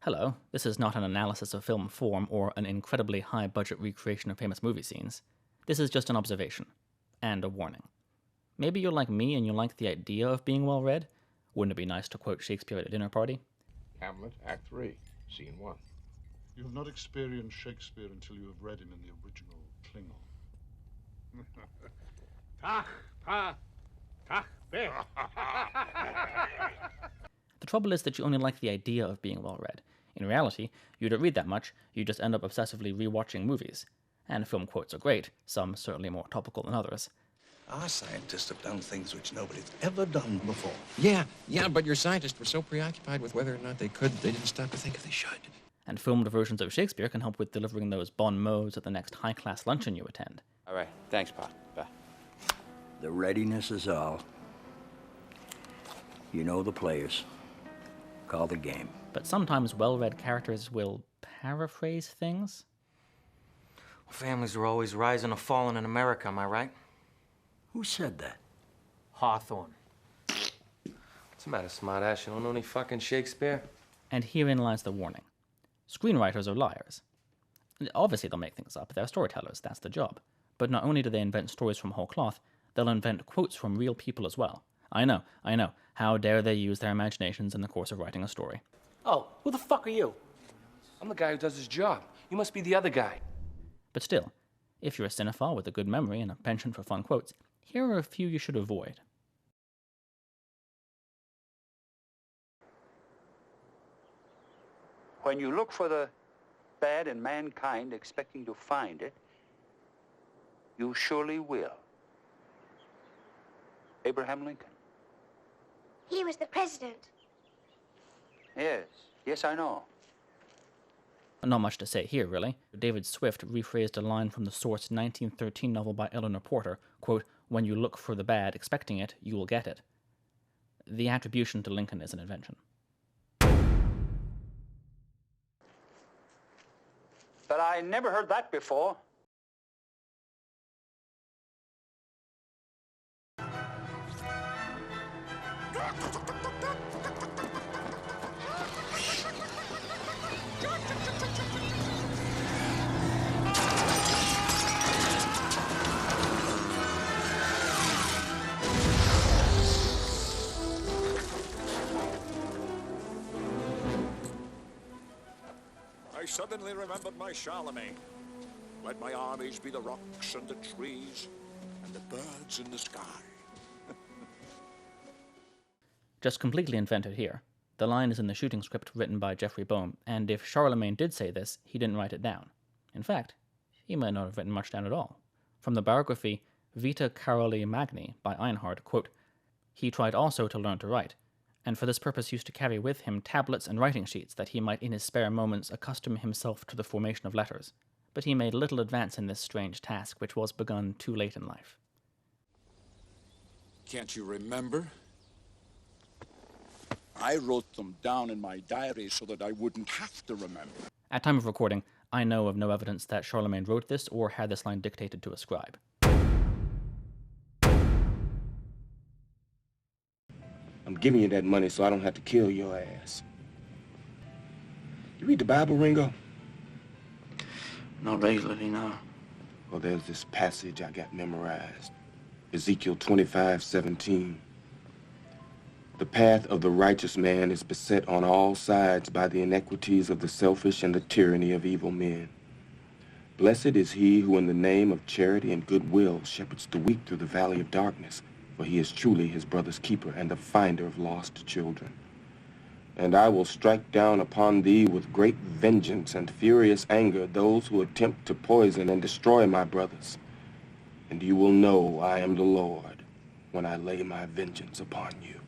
Hello, this is not an analysis of film form or an incredibly high-budget recreation of famous movie scenes. This is just an observation. And a warning. Maybe you're like me and you like the idea of being well-read. Wouldn't it be nice to quote Shakespeare at a dinner party? Hamlet, Act 3, Scene 1. You have not experienced Shakespeare until you have read him in the original Klingon. Tach, pa, tach, be. The trouble is that you only like the idea of being well-read. In reality, you don't read that much, you just end up obsessively rewatching movies. And film quotes are great, some certainly more topical than others. Our scientists have done things which nobody's ever done before. Yeah, but your scientists were so preoccupied with whether or not they didn't stop to think if they should. And filmed versions of Shakespeare can help with delivering those bon mots at the next high-class luncheon you attend. All right, thanks, Pa. Bye. The readiness is all. You know the players. Call the game. But sometimes well-read characters will paraphrase things. Well, families are always rising or falling in America, am I right? Who said that? Hawthorne. What's the matter, smartass? You don't know any fucking Shakespeare? And herein lies the warning. Screenwriters are liars. Obviously they'll make things up, they're storytellers, that's the job. But not only do they invent stories from whole cloth, they'll invent quotes from real people as well. I know. How dare they use their imaginations in the course of writing a story? Oh, who the fuck are you? I'm the guy who does his job. You must be the other guy. But still, if you're a cinephile with a good memory and a penchant for fun quotes, here are a few you should avoid. When you look for the bad in mankind, expecting to find it, you surely will. Abraham Lincoln. He was the president. Yes, I know. Not much to say here, really. David Swift rephrased a line from the source 1913 novel by Eleanor Porter, quote, "When you look for the bad, expecting it, you will get it." The attribution to Lincoln is an invention. But I never heard that before. I suddenly remembered my Charlemagne. Let my armies be the rocks and the trees and the birds in the sky. Just completely invented here. The line is in the shooting script written by Jeffrey Boehm, and if Charlemagne did say this, he didn't write it down. In fact, he might not have written much down at all. From the biography Vita Caroli Magni by Einhard, quote, "He tried also to learn to write, and for this purpose used to carry with him tablets and writing sheets that he might in his spare moments accustom himself to the formation of letters. But he made little advance in this strange task, which was begun too late in life." Can't you remember? I wrote them down in my diary so that I wouldn't have to remember. At time of recording, I know of no evidence that Charlemagne wrote this or had this line dictated to a scribe. I'm giving you that money so I don't have to kill your ass. You read the Bible, Ringo? Not regularly, no. Well, there's this passage I got memorized. Ezekiel 25:17. The path of the righteous man is beset on all sides by the iniquities of the selfish and the tyranny of evil men. Blessed is he who in the name of charity and goodwill shepherds the weak through the valley of darkness, for he is truly his brother's keeper and the finder of lost children. And I will strike down upon thee with great vengeance and furious anger those who attempt to poison and destroy my brothers. And you will know I am the Lord when I lay my vengeance upon you.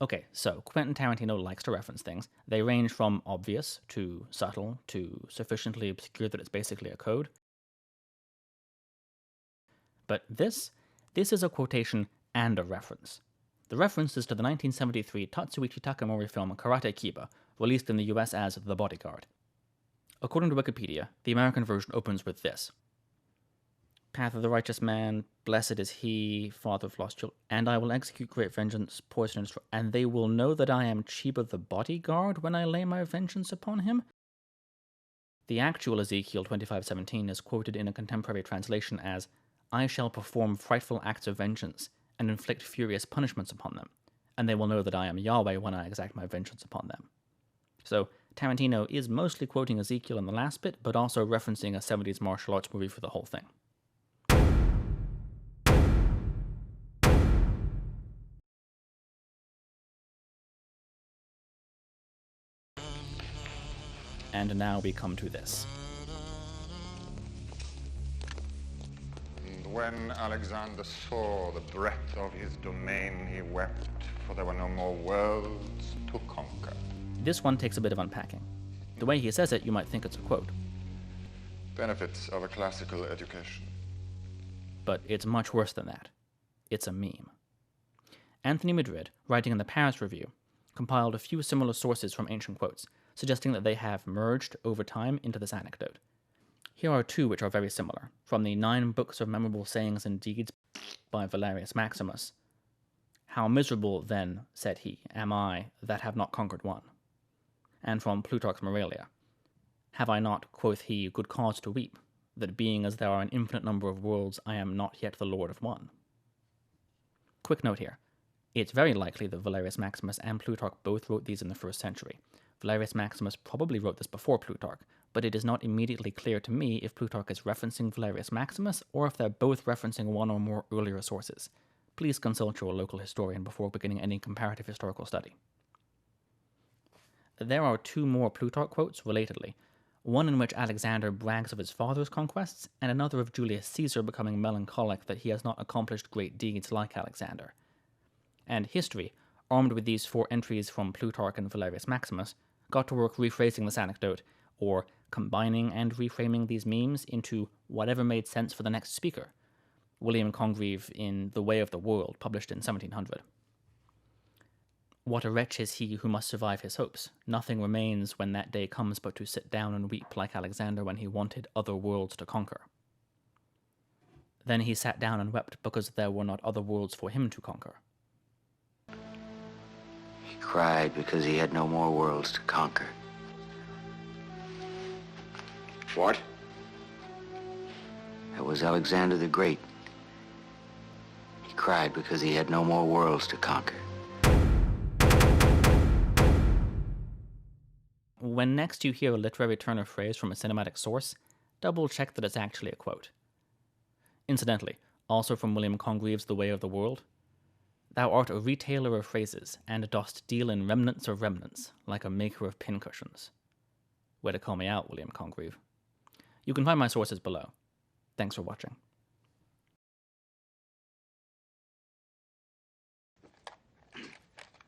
Okay, so Quentin Tarantino likes to reference things. They range from obvious to subtle to sufficiently obscure that it's basically a code. But this is a quotation and a reference. The reference is to the 1973 Tatsuichi Takamori film Karate Kiba, released in the US as The Bodyguard. According to Wikipedia, the American version opens with this. Path of the righteous man, blessed is he, father of lost children, and I will execute great vengeance, poison and destroy, and they will know that I am Chiba the bodyguard when I lay my vengeance upon him. The actual Ezekiel 25:17 is quoted in a contemporary translation as, I shall perform frightful acts of vengeance and inflict furious punishments upon them, and they will know that I am Yahweh when I exact my vengeance upon them. So Tarantino is mostly quoting Ezekiel in the last bit, but also referencing a 70s martial arts movie for the whole thing. And now we come to this. And when Alexander saw the breadth of his domain, he wept, for there were no more worlds to conquer. This one takes a bit of unpacking. The way he says it, you might think it's a quote. Benefits of a classical education. But it's much worse than that. It's a meme. Anthony Madrid, writing in the Paris Review, compiled a few similar sources from ancient quotes, suggesting that they have merged over time into this anecdote. Here are two which are very similar, from the 9 Books of Memorable Sayings and Deeds by Valerius Maximus. How miserable, then, said he, am I, that have not conquered one. And from Plutarch's Moralia. Have I not, quoth he, good cause to weep, that being as there are an infinite number of worlds, I am not yet the lord of one. Quick note here. It's very likely that Valerius Maximus and Plutarch both wrote these in the 1st century. Valerius Maximus probably wrote this before Plutarch, but it is not immediately clear to me if Plutarch is referencing Valerius Maximus or if they're both referencing one or more earlier sources. Please consult your local historian before beginning any comparative historical study. There are 2 more Plutarch quotes, relatedly, one in which Alexander brags of his father's conquests, and another of Julius Caesar becoming melancholic that he has not accomplished great deeds like Alexander. And history, armed with these 4 entries from Plutarch and Valerius Maximus, got to work rephrasing this anecdote, or combining and reframing these memes into whatever made sense for the next speaker. William Congreve in The Way of the World, published in 1700. What a wretch is he who must survive his hopes. Nothing remains when that day comes but to sit down and weep like Alexander when he wanted other worlds to conquer. Then he sat down and wept because there were not other worlds for him to conquer. He cried because he had no more worlds to conquer. What? That was Alexander the Great. He cried because he had no more worlds to conquer. When next you hear a literary turn of phrase from a cinematic source, double-check that it's actually a quote. Incidentally, also from William Congreve's The Way of the World, thou art a retailer of phrases, and dost deal in remnants of remnants, like a maker of pincushions. Way to call me out, William Congreve. You can find my sources below. Thanks for watching.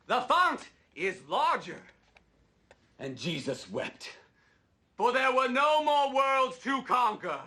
The font is larger. And Jesus wept, for there were no more worlds to conquer.